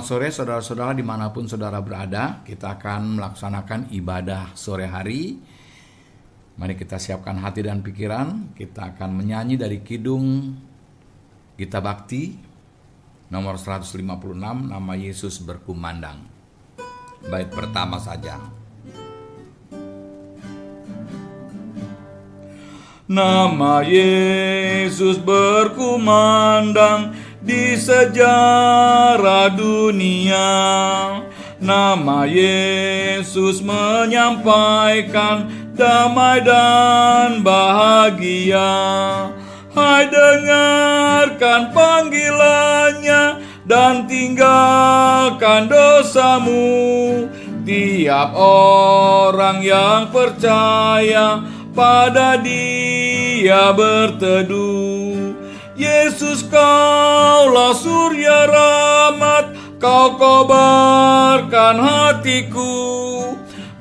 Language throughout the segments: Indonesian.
Selamat sore saudara-saudara dimanapun saudara berada. Kita akan melaksanakan ibadah sore hari. Mari kita siapkan hati dan pikiran. Kita akan menyanyi dari Kidung Gita Bakti nomor 156, nama Yesus berkumandang. Bait pertama saja. Nama Yesus berkumandang di sejarah dunia. Nama Yesus menyampaikan damai dan bahagia. Hai, dengarkan panggilannya dan tinggalkan dosamu. Tiap orang yang percaya pada Dia berteduh. Yesus, kaulah surya rahmat, kau kobarkan hatiku.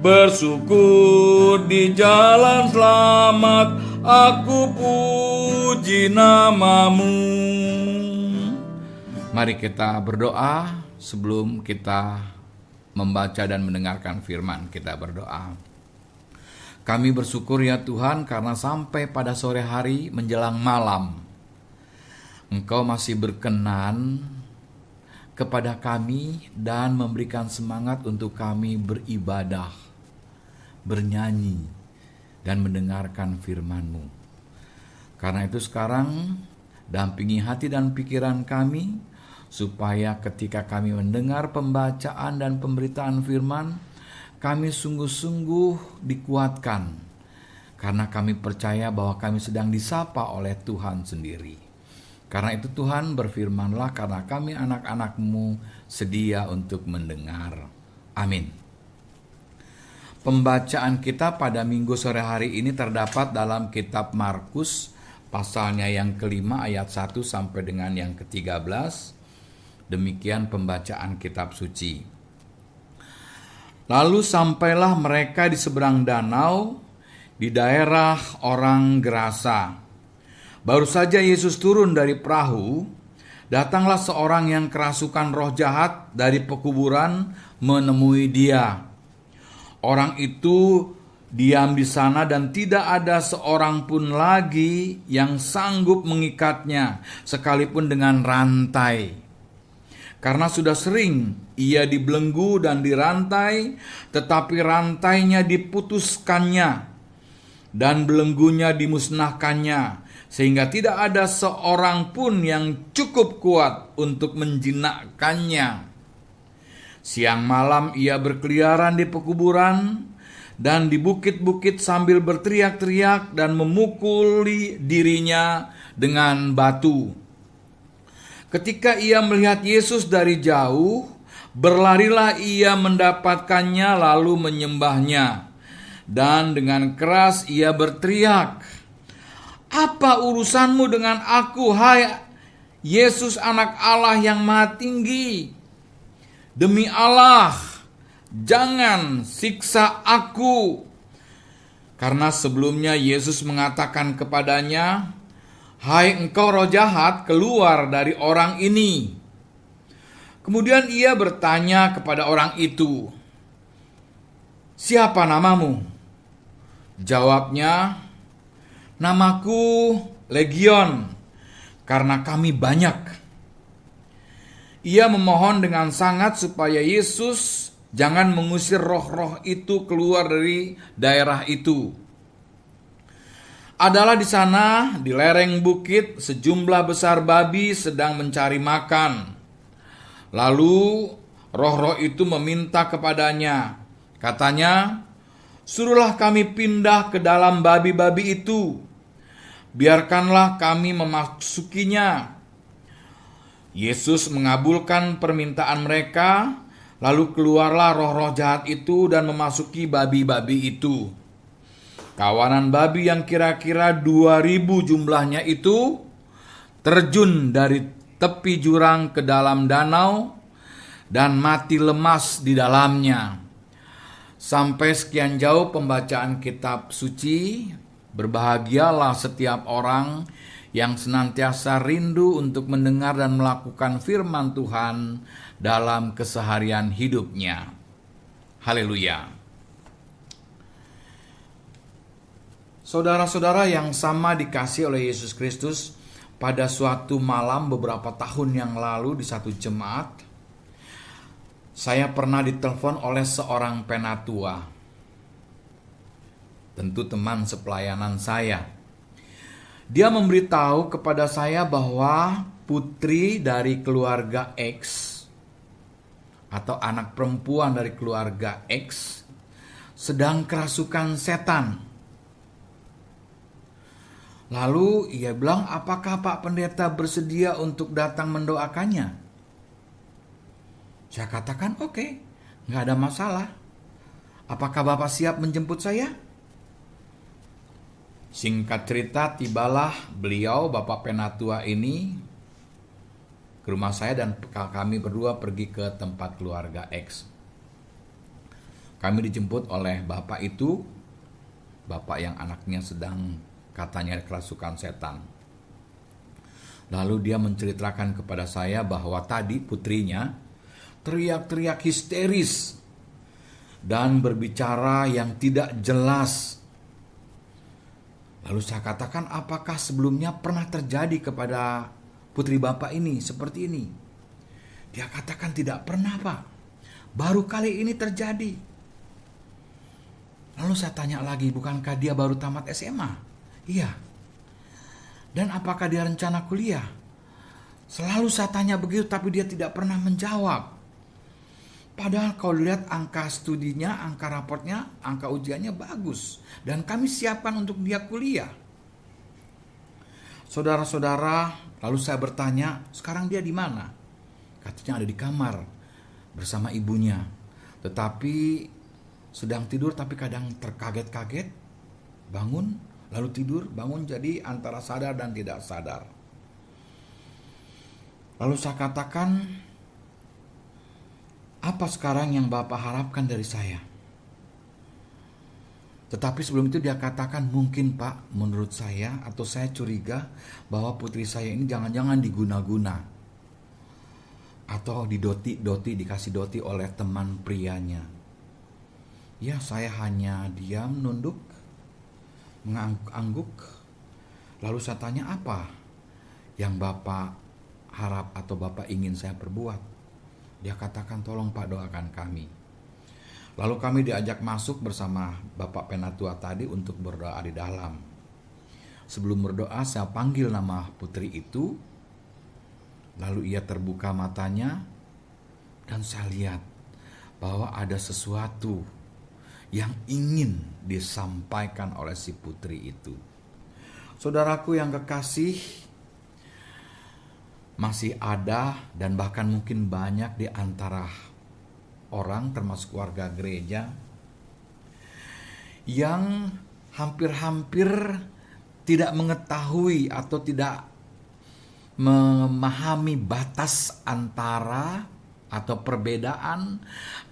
Bersyukur di jalan selamat, aku puji namamu. Mari kita berdoa sebelum kita membaca dan mendengarkan firman. Kita berdoa. Kami bersyukur ya Tuhan karena sampai pada sore hari menjelang malam, Engkau masih berkenan kepada kami dan memberikan semangat untuk kami beribadah, bernyanyi, dan mendengarkan firman-Mu. Karena itu sekarang dampingi hati dan pikiran kami, supaya ketika kami mendengar pembacaan dan pemberitaan firman, kami sungguh-sungguh dikuatkan, karena kami percaya bahwa kami sedang disapa oleh Tuhan sendiri. Karena itu Tuhan, berfirmanlah, karena kami anak-anak-Mu sedia untuk mendengar. Amin. Pembacaan kita pada minggu sore hari ini terdapat dalam kitab Markus, pasalnya yang kelima ayat 1 sampai dengan yang ke-13. Demikian pembacaan kitab suci. Lalu sampailah mereka di seberang danau, di daerah orang Gerasa. Baru saja Yesus turun dari perahu, datanglah seorang yang kerasukan roh jahat dari pekuburan menemui Dia. Orang itu diam di sana dan tidak ada seorang pun lagi yang sanggup mengikatnya, sekalipun dengan rantai. Karena sudah sering ia dibelenggu dan dirantai, tetapi rantainya diputuskannya dan belenggunya dimusnahkannya, sehingga tidak ada seorang pun yang cukup kuat untuk menjinakkannya. Siang malam ia berkeliaran di pekuburan dan di bukit-bukit sambil berteriak-teriak dan memukuli dirinya dengan batu. Ketika ia melihat Yesus dari jauh, berlarilah ia mendapatkannya lalu menyembahnya. Dan dengan keras ia berteriak, "Apa urusanmu dengan aku, hai Yesus anak Allah yang maha tinggi? Demi Allah, jangan siksa aku." Karena sebelumnya Yesus mengatakan kepadanya, "Hai engkau roh jahat, keluar dari orang ini." Kemudian ia bertanya kepada orang itu, "Siapa namamu?" Jawabnya, "Namaku Legion, karena kami banyak." Ia memohon dengan sangat supaya Yesus jangan mengusir roh-roh itu keluar dari daerah itu. Adalah di sana, di lereng bukit, sejumlah besar babi sedang mencari makan. Lalu roh-roh itu meminta kepadanya, katanya, "Suruhlah kami pindah ke dalam babi-babi itu. Biarkanlah kami memasukinya." Yesus mengabulkan permintaan mereka, lalu keluarlah roh-roh jahat itu dan memasuki babi-babi itu. Kawanan babi yang kira-kira 2.000 jumlahnya itu terjun dari tepi jurang ke dalam danau dan mati lemas di dalamnya. Sampai sekian jauh pembacaan kitab suci. Berbahagialah setiap orang yang senantiasa rindu untuk mendengar dan melakukan firman Tuhan dalam keseharian hidupnya. Haleluya. Saudara-saudara yang sama dikasih oleh Yesus Kristus, pada suatu malam beberapa tahun yang lalu di satu jemaat, saya pernah ditelepon oleh seorang penatua. Tentu teman sepelayanan saya. Dia memberitahu kepada saya bahwa putri dari keluarga X atau anak perempuan dari keluarga X sedang kerasukan setan. Lalu ia bilang, apakah Pak Pendeta bersedia untuk datang mendoakannya? Saya katakan oke, gak ada masalah. Apakah Bapak siap menjemput saya? Singkat cerita, tibalah beliau, Bapak Penatua ini, ke rumah saya dan kami berdua pergi ke tempat keluarga X. Kami dijemput oleh Bapak itu, Bapak yang anaknya sedang katanya kerasukan setan. Lalu dia menceritakan kepada saya bahwa tadi putrinya teriak-teriak histeris dan berbicara yang tidak jelas. Lalu saya katakan, apakah sebelumnya pernah terjadi kepada putri Bapak ini seperti ini? Dia katakan tidak pernah, Pak. Baru kali ini terjadi. Lalu saya tanya lagi, bukankah dia baru tamat SMA? Iya. Dan apakah dia rencana kuliah? Selalu saya tanya begitu, tapi dia tidak pernah menjawab. Padahal kalau lihat angka studinya, angka raportnya, angka ujiannya bagus. Dan kami siapkan untuk dia kuliah. Saudara-saudara, lalu saya bertanya, sekarang dia di mana? Katanya ada di kamar bersama ibunya. Tetapi sedang tidur, tapi kadang terkaget-kaget. Bangun, lalu tidur, bangun, jadi antara sadar dan tidak sadar. Lalu saya katakan, apa sekarang yang Bapak harapkan dari saya? Tetapi sebelum itu dia katakan, mungkin Pak, menurut saya atau saya curiga bahwa putri saya ini jangan-jangan diguna-guna. Atau didoti, dikasih doti oleh teman prianya. Ya, saya hanya diam, nunduk, mengangguk. Lalu saya tanya, apa yang Bapak harap atau Bapak ingin saya perbuat? Dia katakan, tolong Pak, doakan kami. Lalu kami diajak masuk bersama Bapak Penatua tadi untuk berdoa di dalam. Sebelum berdoa, saya panggil nama putri itu. Lalu ia terbuka matanya. Dan saya lihat bahwa ada sesuatu yang ingin disampaikan oleh si putri itu. Saudaraku yang kekasih, masih ada dan bahkan mungkin banyak di antara orang termasuk warga gereja yang hampir-hampir tidak mengetahui atau tidak memahami batas antara atau perbedaan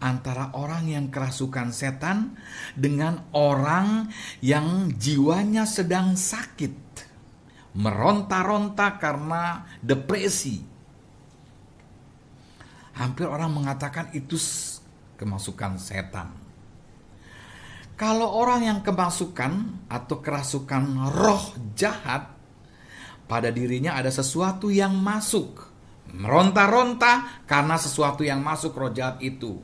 antara orang yang kerasukan setan dengan orang yang jiwanya sedang sakit, meronta-ronta karena depresi. Hampir orang mengatakan itu kemasukan setan. Kalau orang yang kemasukan atau kerasukan roh jahat, pada dirinya ada sesuatu yang masuk, meronta-ronta karena sesuatu yang masuk roh jahat itu.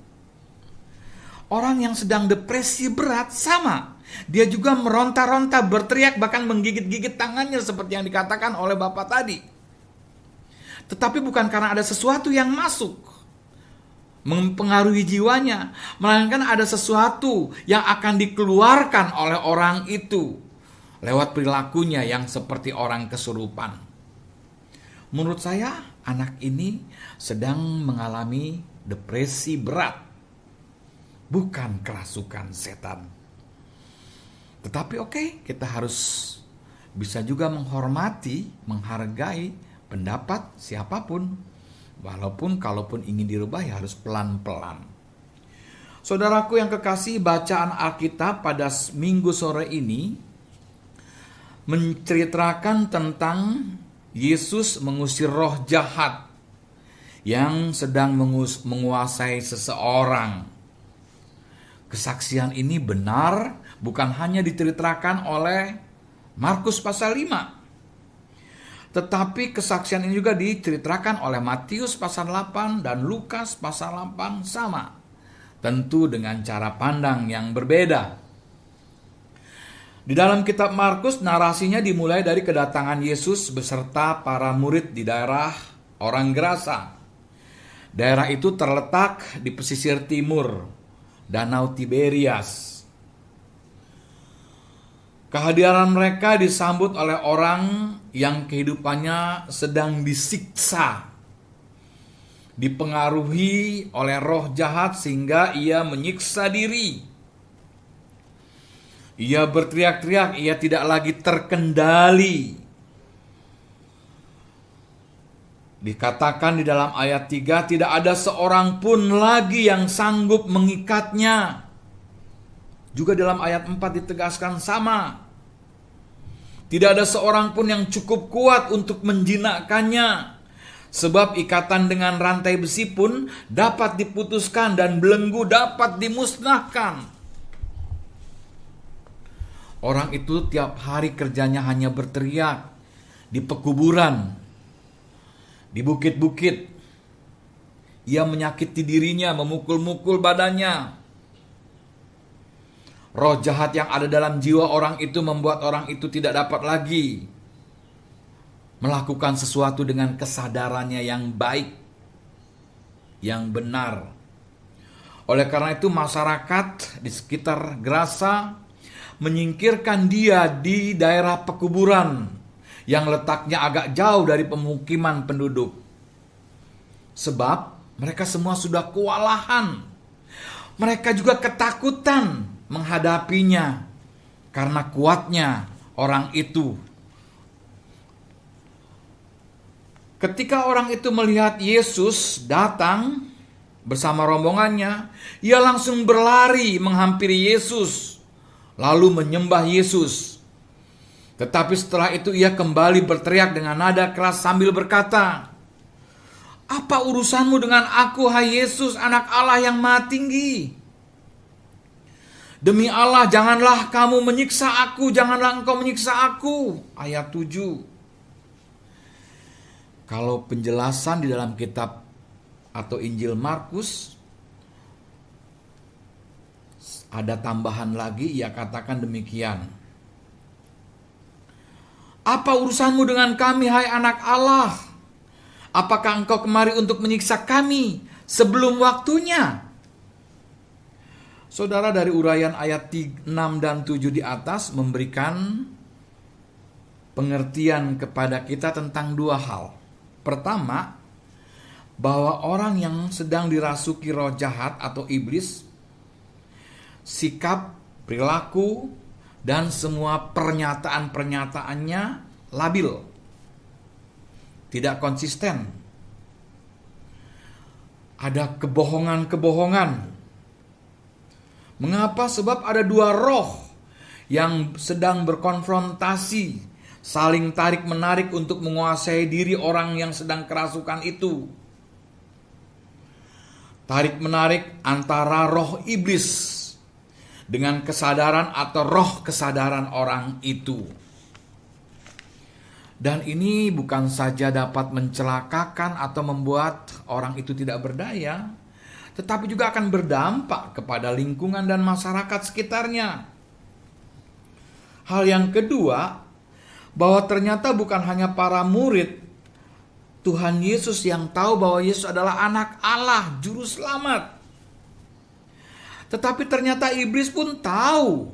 Orang yang sedang depresi berat sama. Dia juga meronta-ronta, berteriak, bahkan menggigit-gigit tangannya seperti yang dikatakan oleh Bapak tadi. Tetapi bukan karena ada sesuatu yang masuk mempengaruhi jiwanya, melainkan ada sesuatu yang akan dikeluarkan oleh orang itu lewat perilakunya yang seperti orang kesurupan. Menurut saya, anak ini sedang mengalami depresi berat, bukan kerasukan setan. Tetapi kita harus bisa juga menghormati, menghargai pendapat siapapun. Walaupun kalaupun ingin dirubah ya harus pelan-pelan. Saudaraku yang kekasih, bacaan Alkitab pada minggu sore ini menceritakan tentang Yesus mengusir roh jahat yang sedang menguasai seseorang. Kesaksian ini benar bukan hanya diceritakan oleh Markus pasal 5, tetapi kesaksian ini juga diceritakan oleh Matius pasal 8 dan Lukas pasal 8 sama. Tentu dengan cara pandang yang berbeda. Di dalam kitab Markus, narasinya dimulai dari kedatangan Yesus beserta para murid di daerah orang Gerasa. Daerah itu terletak di pesisir timur Danau Tiberias. Kehadiran mereka disambut oleh orang yang kehidupannya sedang disiksa, dipengaruhi oleh roh jahat sehingga ia menyiksa diri. Ia berteriak-teriak, ia tidak lagi terkendali. Dikatakan di dalam ayat 3, tidak ada seorang pun lagi yang sanggup mengikatnya. Juga dalam ayat 4 ditegaskan sama. Tidak ada seorang pun yang cukup kuat untuk menjinakkannya. Sebab ikatan dengan rantai besi pun dapat diputuskan dan belenggu dapat dimusnahkan. Orang itu tiap hari kerjanya hanya berteriak di pekuburan, di bukit-bukit. Ia menyakiti dirinya, memukul-mukul badannya. Roh jahat yang ada dalam jiwa orang itu membuat orang itu tidak dapat lagi melakukan sesuatu dengan kesadarannya yang baik, yang benar. Oleh karena itu masyarakat di sekitar Gerasa menyingkirkan dia di daerah pekuburan yang letaknya agak jauh dari pemukiman penduduk. Sebab mereka semua sudah kewalahan. Mereka juga ketakutan menghadapinya karena kuatnya orang itu. Ketika orang itu melihat Yesus datang bersama rombongannya, ia langsung berlari menghampiri Yesus, lalu menyembah Yesus. Tetapi setelah itu ia kembali berteriak dengan nada keras sambil berkata, "Apa urusanmu dengan aku, hai Yesus, anak Allah yang Maha Tinggi? Demi Allah, janganlah kamu menyiksa aku, janganlah engkau menyiksa aku." Ayat 7. Kalau penjelasan di dalam kitab atau Injil Markus, ada tambahan lagi, ia katakan demikian. "Apa urusanmu dengan kami, hai anak Allah? Apakah engkau kemari untuk menyiksa kami sebelum waktunya?" Saudara, dari uraian ayat 6 dan 7 di atas memberikan pengertian kepada kita tentang dua hal. Pertama, bahwa orang yang sedang dirasuki roh jahat atau iblis, sikap, perilaku, dan semua pernyataan-pernyataannya labil, tidak konsisten. Ada kebohongan-kebohongan. Mengapa? Sebab ada dua roh yang sedang berkonfrontasi, saling tarik-menarik untuk menguasai diri orang yang sedang kerasukan itu. Tarik-menarik antara roh iblis dengan kesadaran atau roh kesadaran orang itu. Dan ini bukan saja dapat mencelakakan atau membuat orang itu tidak berdaya, tetapi juga akan berdampak kepada lingkungan dan masyarakat sekitarnya. Hal yang kedua, bahwa ternyata bukan hanya para murid Tuhan Yesus yang tahu bahwa Yesus adalah anak Allah, juru selamat. Tetapi ternyata iblis pun tahu.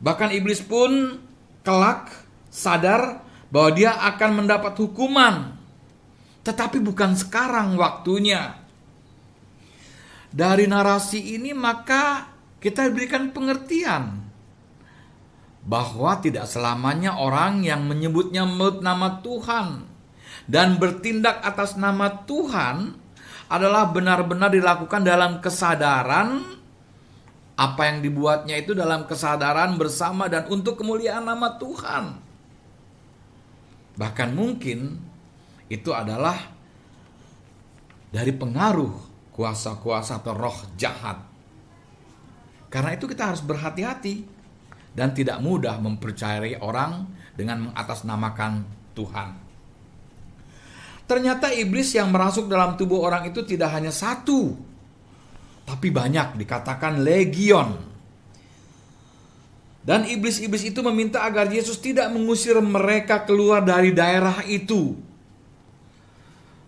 Bahkan iblis pun kelak sadar bahwa dia akan mendapat hukuman. Tetapi bukan sekarang waktunya. Dari narasi ini maka kita diberikan pengertian bahwa tidak selamanya orang yang menyebutnya nama Tuhan dan bertindak atas nama Tuhan adalah benar-benar dilakukan dalam kesadaran, apa yang dibuatnya itu dalam kesadaran bersama dan untuk kemuliaan nama Tuhan. Bahkan mungkin itu adalah dari pengaruh kuasa-kuasa atau roh jahat. Karena itu kita harus berhati-hati dan tidak mudah mempercayai orang dengan mengatasnamakan Tuhan. Ternyata iblis yang merasuk dalam tubuh orang itu tidak hanya satu, tapi banyak, dikatakan legion. Dan iblis-iblis itu meminta agar Yesus tidak mengusir mereka keluar dari daerah itu.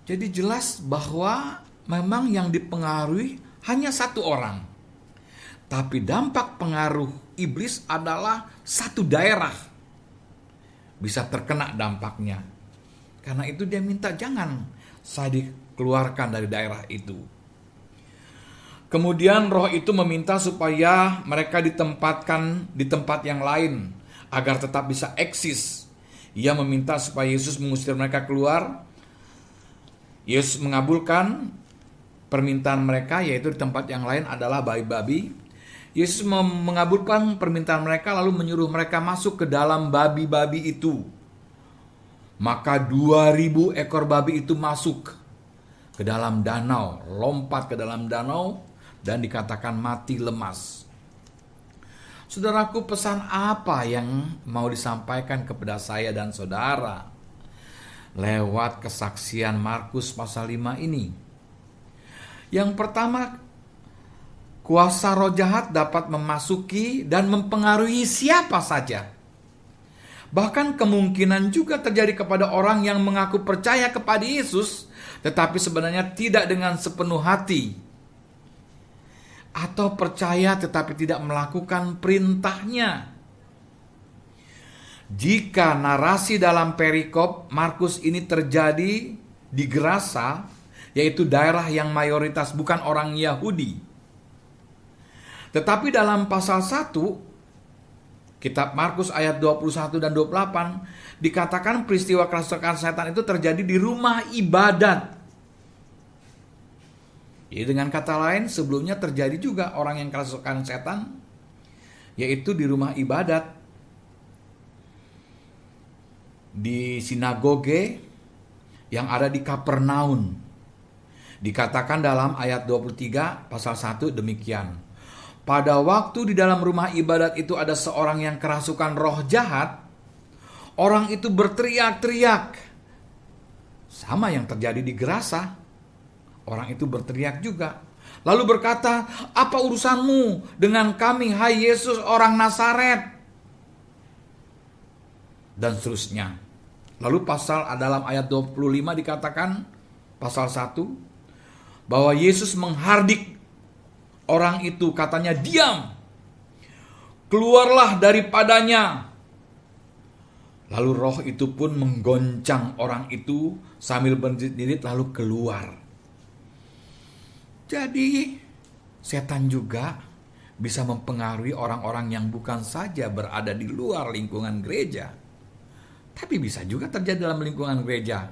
Jadi jelas bahwa memang yang dipengaruhi hanya satu orang. Tapi dampak pengaruh iblis adalah satu daerah. Bisa terkena dampaknya. Karena itu dia minta jangan saya dikeluarkan dari daerah itu. Kemudian roh itu meminta supaya mereka ditempatkan di tempat yang lain agar tetap bisa eksis. Ia meminta supaya Yesus mengusir mereka keluar. Yesus mengabulkan permintaan mereka, yaitu di tempat yang lain adalah babi-babi. Yesus mengabulkan permintaan mereka lalu menyuruh mereka masuk ke dalam babi-babi itu. Maka 2000 ekor babi itu masuk ke dalam danau, lompat ke dalam danau dan dikatakan mati lemas. Saudaraku, pesan apa yang mau disampaikan kepada saya dan saudara lewat kesaksian Markus pasal 5 ini? Yang pertama, kuasa roh jahat dapat memasuki dan mempengaruhi siapa saja. Bahkan kemungkinan juga terjadi kepada orang yang mengaku percaya kepada Yesus, tetapi sebenarnya tidak dengan sepenuh hati. Atau percaya tetapi tidak melakukan perintahnya. Jika narasi dalam perikop Markus ini terjadi di Gerasa, yaitu daerah yang mayoritas bukan orang Yahudi. Tetapi dalam pasal 1, Kitab Markus ayat 21 dan 28, dikatakan peristiwa kerasukan setan itu terjadi di rumah ibadat. Jadi dengan kata lain, sebelumnya terjadi juga orang yang kerasukan setan, yaitu di rumah ibadat, di sinagoge yang ada di Kapernaum. Dikatakan dalam ayat 23 pasal 1 demikian. Pada waktu di dalam rumah ibadat itu ada seorang yang kerasukan roh jahat, orang itu berteriak-teriak. Sama yang terjadi di Gerasa. Orang itu berteriak juga. Lalu berkata, "Apa urusanmu dengan kami, hai Yesus orang Nazaret?" Dan seterusnya. Lalu pasal dalam ayat 25 dikatakan, pasal 1, bahwa Yesus menghardik orang itu, katanya, "Diam, keluarlah daripadanya." Lalu roh itu pun menggoncang orang itu sambil berdiri lalu keluar. Jadi setan juga bisa mempengaruhi orang-orang yang bukan saja berada di luar lingkungan gereja, tapi bisa juga terjadi dalam lingkungan gereja.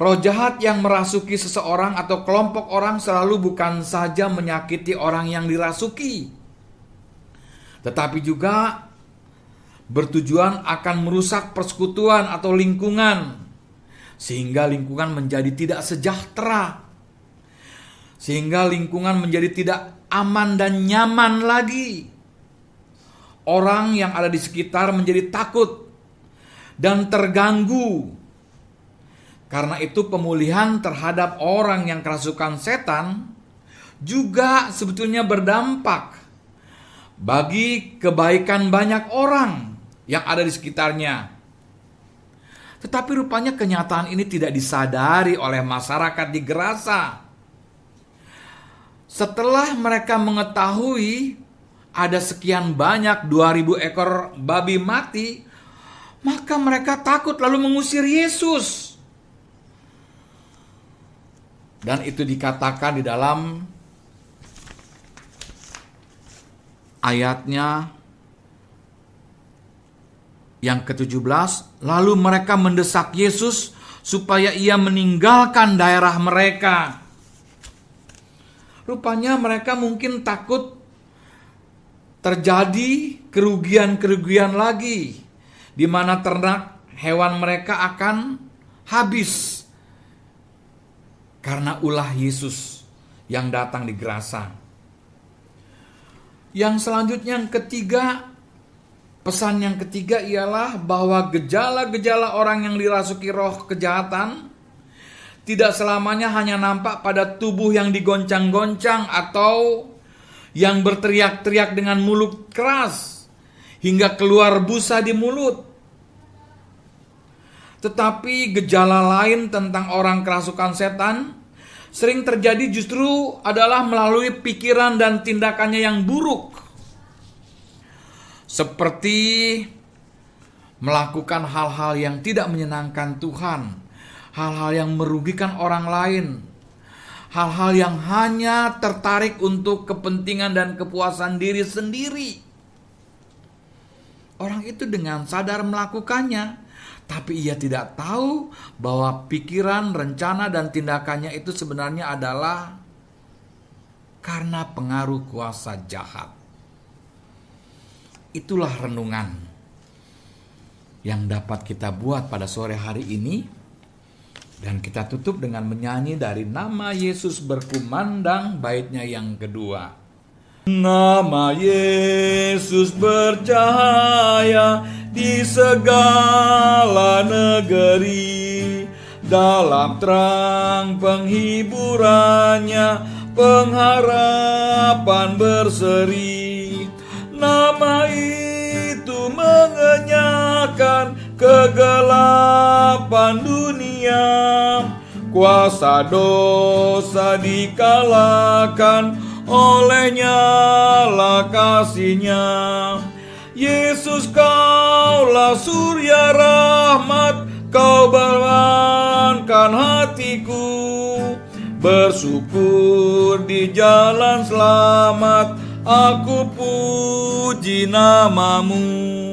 Roh jahat yang merasuki seseorang atau kelompok orang selalu bukan saja menyakiti orang yang dirasuki, tetapi juga bertujuan akan merusak persekutuan atau lingkungan, sehingga lingkungan menjadi tidak sejahtera, sehingga lingkungan menjadi tidak aman dan nyaman lagi. Orang yang ada di sekitar menjadi takut dan terganggu. Karena itu pemulihan terhadap orang yang kerasukan setan juga sebetulnya berdampak bagi kebaikan banyak orang yang ada di sekitarnya. Tetapi rupanya kenyataan ini tidak disadari oleh masyarakat di Gerasa. Setelah mereka mengetahui ada sekian banyak 2000 ekor babi mati, maka mereka takut lalu mengusir Yesus. Dan itu dikatakan di dalam ayatnya yang ke-17, lalu mereka mendesak Yesus supaya ia meninggalkan daerah mereka. Rupanya mereka mungkin takut terjadi kerugian-kerugian lagi di mana ternak hewan mereka akan habis karena ulah Yesus yang datang di Gerasa. Yang selanjutnya, yang ketiga, pesan yang ketiga ialah bahwa gejala-gejala orang yang dirasuki roh kejahatan tidak selamanya hanya nampak pada tubuh yang digoncang-goncang atau yang berteriak-teriak dengan mulut keras hingga keluar busa di mulut. Tetapi gejala lain tentang orang kerasukan setan sering terjadi justru adalah melalui pikiran dan tindakannya yang buruk. Seperti melakukan hal-hal yang tidak menyenangkan Tuhan, hal-hal yang merugikan orang lain, hal-hal yang hanya tertarik untuk kepentingan dan kepuasan diri sendiri. Orang itu dengan sadar melakukannya, tapi ia tidak tahu bahwa pikiran, rencana, dan tindakannya itu sebenarnya adalah karena pengaruh kuasa jahat. Itulah renungan yang dapat kita buat pada sore hari ini. Dan kita tutup dengan menyanyi dari Nama Yesus Berkumandang, baitnya yang kedua. Nama Yesus bercahaya di segala negeri, dalam terang penghiburannya pengharapan berseri. Nama itu mengenyahkan kegelapan dunia, kuasa dosa dikalahkan olehnya lah kasihnya. Yesus, kaulah surya rahmat, kau bermankan hatiku, bersyukur di jalan selamat, aku puji namamu.